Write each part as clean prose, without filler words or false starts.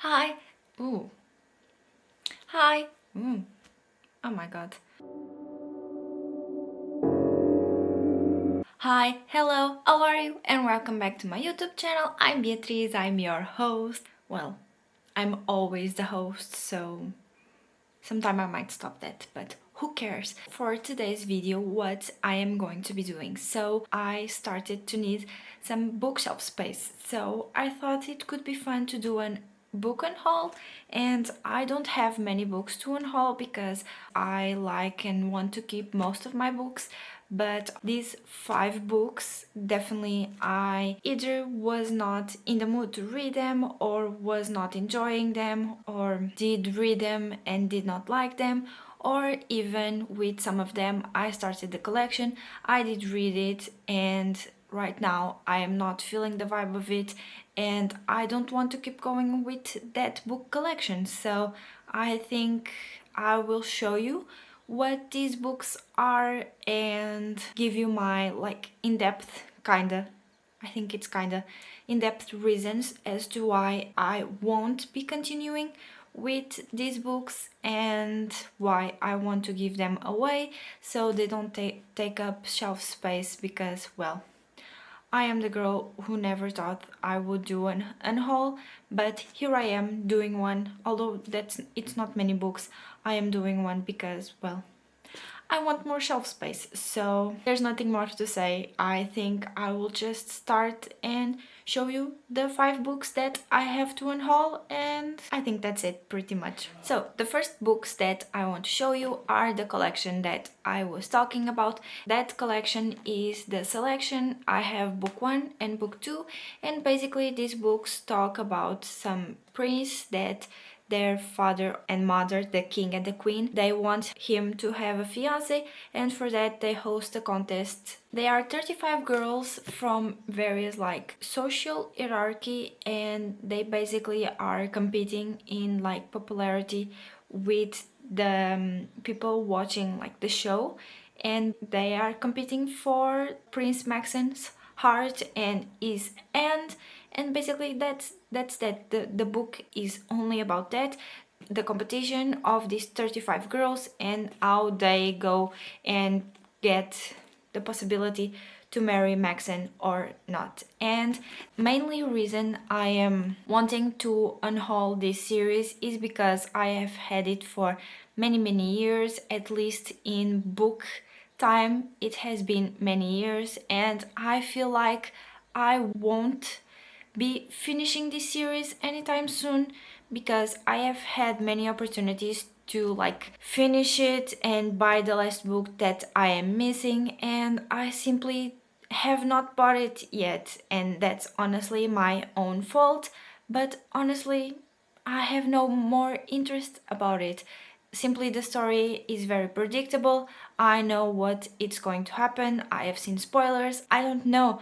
Hi. Ooh. Hi. Oh my god. Hi, hello, how are you? And welcome back to my YouTube channel. I'm Beatriz, I'm your host. Well, I'm always the host, so sometime I might stop that, but who cares? For today's video, what I am going to be doing. So I started to need some bookshelf space. So I thought it could be fun to do an book unhaul, and I don't have many books to unhaul because I like and want to keep most of my books, but these 5 books definitely I either was not in the mood to read them or was not enjoying them or did read them and did not like them, or even with some of them I started the collection, I did read it, and right now I am not feeling the vibe of it and I don't want to keep going with that book collection. So I think I will show you what these books are and give you my in-depth kinda, I think it's kinda in-depth reasons as to why I won't be continuing with these books and why I want to give them away so they don't take up shelf space, because well, I am the girl who never thought I would do an unhaul, but here I am doing one. Although it's not many books, I am doing one because well, I want more shelf space. So there's nothing more to say. I think I will just start and show you the 5 books that I have to unhaul, and I think that's it pretty much. So the first books that I want to show you are the collection that I was talking about. That collection is the selection. I have book 1 and book 2, and basically these books talk about some prince that their father and mother, the king and the queen, they want him to have a fiance, and for that they host a contest. They are 35 girls from various social hierarchy, and they basically are competing in popularity with the people watching the show, and they are competing for Prince Maxen's heart and his hand, and basically that's that. The book is only about that, the competition of these 35 girls and how they go and get the possibility to marry Maxen or not. And mainly reason I am wanting to unhaul this series is because I have had it for many years, at least in book time it has been many years, and I feel like I won't be finishing this series anytime soon because I have had many opportunities to finish it and buy the last book that I am missing, and I simply have not bought it yet, and that's honestly my own fault. But honestly, I have no more interest about it. Simply the story is very predictable. I know what it's going to happen. I have seen spoilers. I don't know.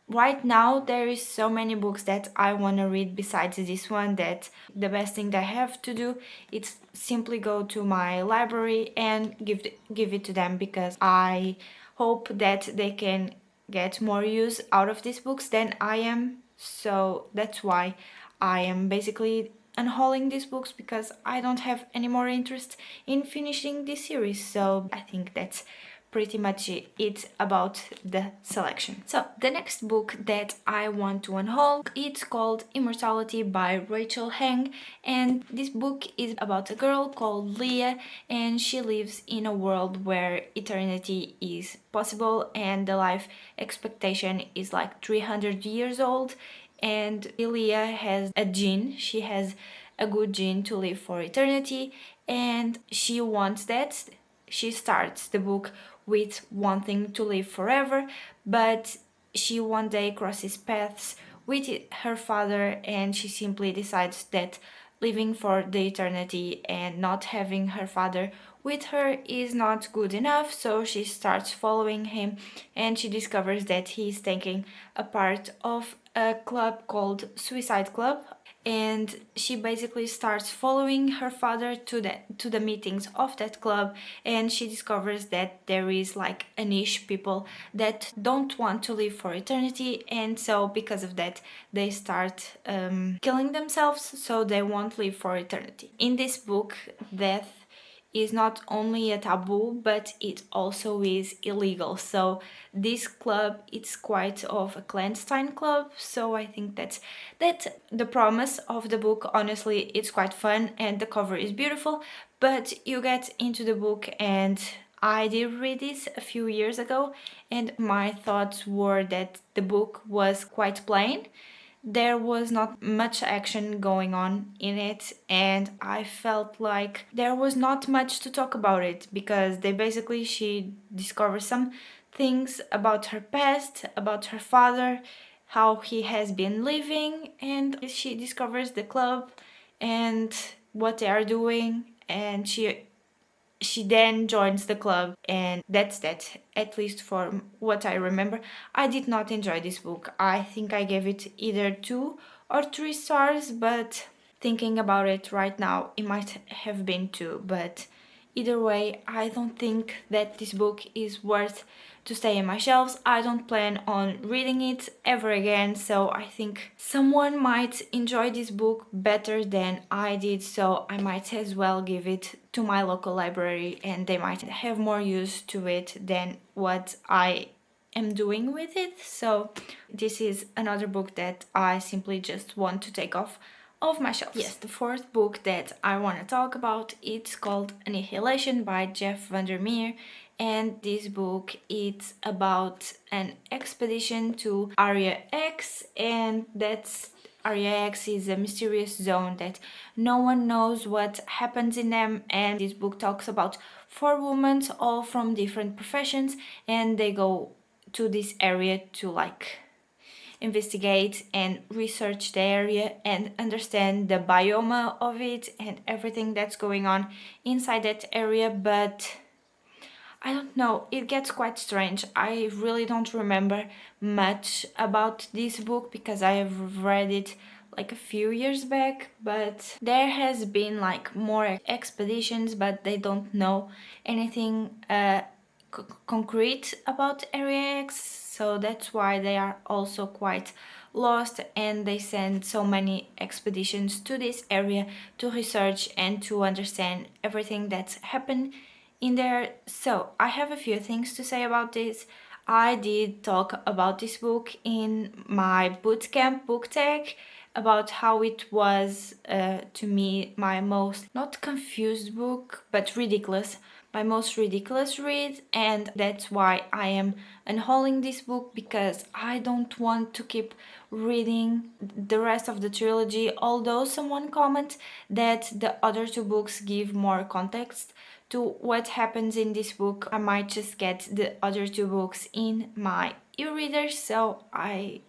Right now there is so many books that I want to read besides this one that the best thing that I have to do is simply go to my library and give it to them, because I hope that they can get more use out of these books than I am. So that's why I am basically unhauling these books, because I don't have any more interest in finishing this series. So I think that's pretty much it about the selection. So the next book that I want to unhaul, it's called Immortality by Rachel Heng, and this book is about a girl called Leah, and she lives in a world where eternity is possible and the life expectation is 300 years old, and Leah has a gene, she has a good gene to live for eternity, and she wants that. She starts the book with wanting to live forever, but she one day crosses paths with her father, and she simply decides that living for the eternity and not having her father with her is not good enough. So she starts following him, and she discovers that he is taking a part of a club called Suicide Club, and she basically starts following her father to the meetings of that club, and she discovers that there is like a niche people that don't want to live for eternity, and so because of that they start killing themselves so they won't live for eternity. In this book, death is not only a taboo, but it also is illegal. So this club, it's quite of a clandestine club. So I think that the promise of the book, honestly, it's quite fun and the cover is beautiful. But you get into the book, and I did read this a few years ago, and my thoughts were that the book was quite plain. There was not much action going on in it, and I felt like there was not much to talk about it, because she discovers some things about her past, about her father, how he has been living, and she discovers the club and what they are doing, and she then joins the club, and that's that, at least for what I remember. I did not enjoy this book. I think I gave it either 2 or 3 stars, but thinking about it right now, it might have been 2. But either way, I don't think that this book is worth to stay in my shelves. I don't plan on reading it ever again, so I think someone might enjoy this book better than I did, so I might as well give it to my local library, and they might have more use to it than what I am doing with it. So this is another book that I simply just want to take off of my shelves. Yes, the fourth book that I want to talk about, it's called Annihilation by Jeff Vandermeer, and this book, it's about an expedition to Area X, and that's Area X is a mysterious zone that no one knows what happens in them, and this book talks about 4 women all from different professions, and they go to this area to like investigate and research the area and understand the biome of it and everything that's going on inside that area. But I don't know, it gets quite strange. I really don't remember much about this book because I have read it like a few years back, but there has been like more expeditions, but they don't know anything concrete about Area X, so that's why they are also quite lost, and they send so many expeditions to this area to research and to understand everything that's happened in there. So I have a few things to say about this. I did talk about this book in my bootcamp book tag, about how it was to me my most not confused book but ridiculous, my most ridiculous read, and that's why I am unhauling this book, because I don't want to keep reading the rest of the trilogy, although someone commented that the other 2 books give more context to what happens in this book. I might just get the other 2 books in my e-reader, so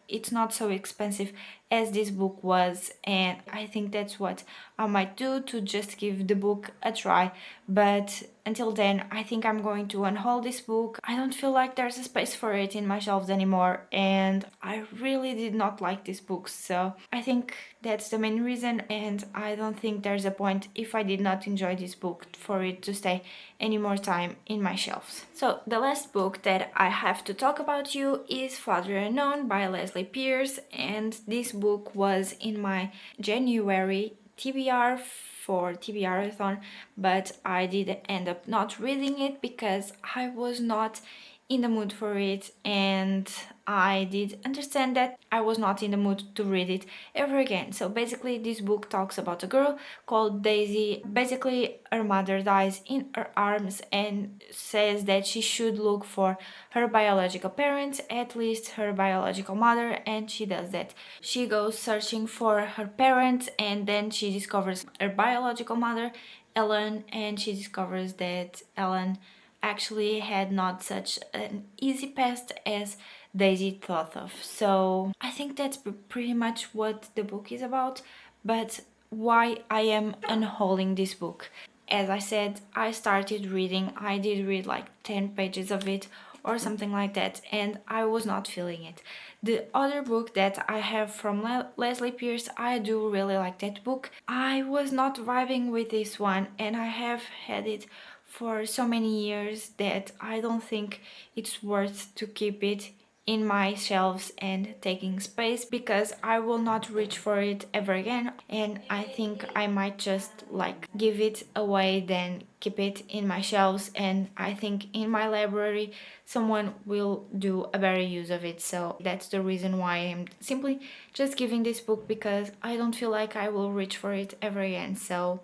it's not so expensive as this book was, and I think that's what I might do, to just give the book a try. But until then, I think I'm going to unhaul this book. I don't feel like there's a space for it in my shelves anymore, and I really did not like this book, so I think that's the main reason, and I don't think there's a point, if I did not enjoy this book, for it to stay any more time in my shelves. So the last book that I have to talk about you is Father Unknown by Lesley Pearse, and this book was in my January TBR for TBR-a-thon, but I did end up not reading it because I was not in the mood for it, and I did understand that I was not in the mood to read it ever again. So basically this book talks about a girl called Daisy. Basically her mother dies in her arms and says that she should look for her biological parents, at least her biological mother, and she does that. She goes searching for her parents, and then she discovers her biological mother, Ellen, and she discovers that Ellen actually had not such an easy past as Daisy thought of. So I think that's pretty much what the book is about. But why I am unhauling this book? As I said, I started reading. I did read like 10 pages of it or something like that, and I was not feeling it. The other book that I have from Lesley Pearse, I do really like that book. I was not vibing with this one, and I have had it for so many years that I don't think it's worth to keep it in my shelves and taking space, because I will not reach for it ever again, and I think I might just like give it away than keep it in my shelves, and I think in my library someone will do a better use of it. So that's the reason why I'm simply just giving this book, because I don't feel like I will reach for it ever again. So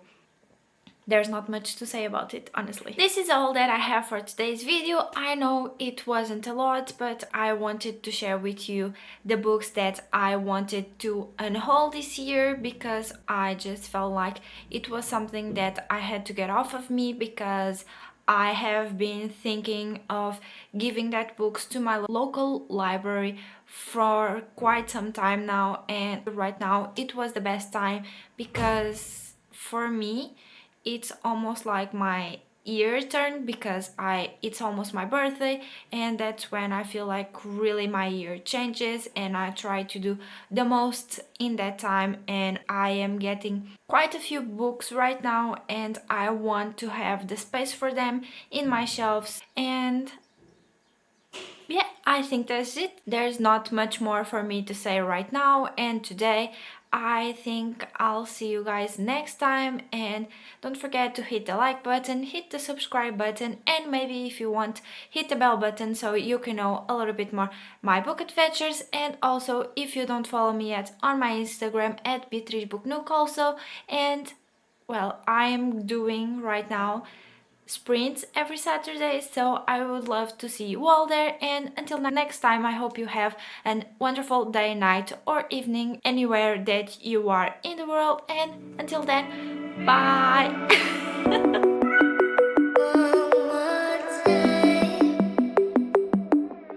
there's not much to say about it, honestly. This is all that I have for today's video. I know it wasn't a lot, but I wanted to share with you the books that I wanted to unhaul this year, because I just felt like it was something that I had to get off of me, because I have been thinking of giving that books to my local library for quite some time now, and right now it was the best time, because for me it's almost like my year turn, because it's almost my birthday, and that's when I feel like really my year changes, and I try to do the most in that time. And I am getting quite a few books right now, and I want to have the space for them in my shelves. And yeah, I think that's it. There's not much more for me to say right now, and today I think I'll see you guys next time. And don't forget to hit the like button, hit the subscribe button, and maybe if you want, hit the bell button so you can know a little bit more my book adventures. And also, if you don't follow me yet on my Instagram at Beatriz Nook also. And well, I'm doing right now sprints every Saturday, so I would love to see you all there. And until next time, I hope you have a wonderful day, night, or evening anywhere that you are in the world. And until then, bye.